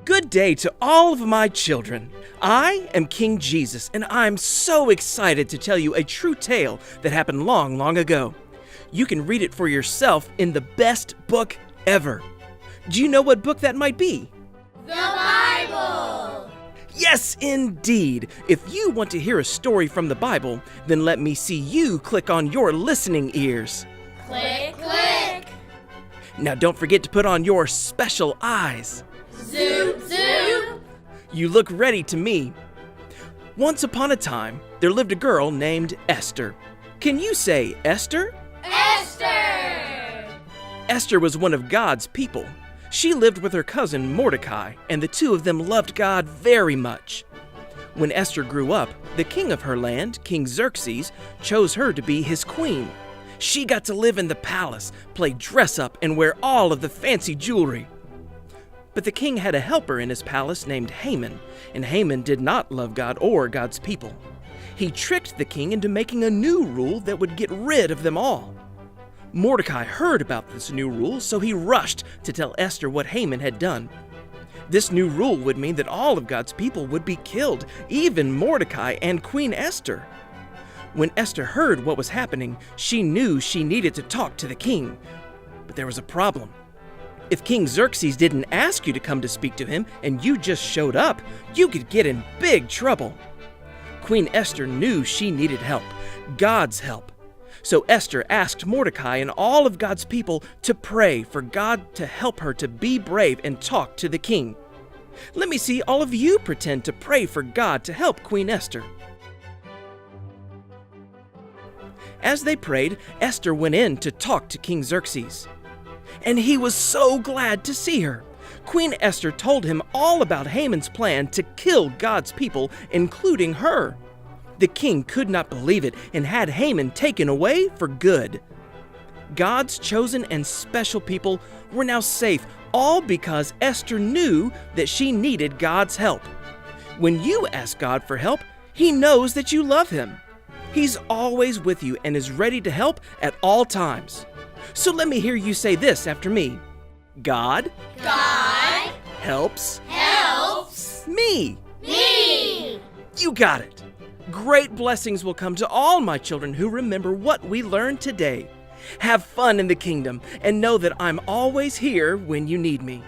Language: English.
Good day to all of my children. I am King Jesus, and I'm so excited to tell you a true tale that happened long, long ago. You can read it for yourself in the best book ever. Do you know what book that might be? The Bible! Yes, indeed. If you want to hear a story from the Bible, then let me see you click on your listening ears. Click, click! Now don't forget to put on your special eyes. Zoop, zoop! You look ready to me. Once upon a time, there lived a girl named Esther. Can you say Esther? Esther! Esther was one of God's people. She lived with her cousin Mordecai, and the two of them loved God very much. When Esther grew up, the king of her land, King Xerxes, chose her to be his queen. She got to live in the palace, play dress-up, and wear all of the fancy jewelry. But the king had a helper in his palace named Haman, and Haman did not love God or God's people. He tricked the king into making a new rule that would get rid of them all. Mordecai heard about this new rule, so he rushed to tell Esther what Haman had done. This new rule would mean that all of God's people would be killed, even Mordecai and Queen Esther. When Esther heard what was happening, she knew she needed to talk to the king. But there was a problem. If King Xerxes didn't ask you to come to speak to him and you just showed up, you could get in big trouble. Queen Esther knew she needed help, God's help. So Esther asked Mordecai and all of God's people to pray for God to help her to be brave and talk to the king. Let me see all of you pretend to pray for God to help Queen Esther. As they prayed, Esther went in to talk to King Xerxes. And he was so glad to see her. Queen Esther told him all about Haman's plan to kill God's people, including her. The king could not believe it and had Haman taken away for good. God's chosen and special people were now safe, all because Esther knew that she needed God's help. When you ask God for help, He knows that you love Him. He's always with you and is ready to help at all times. So let me hear you say this after me. God helps me. You got it. Great blessings will come to all my children who remember what we learned today. Have fun in the kingdom and know that I'm always here when you need me.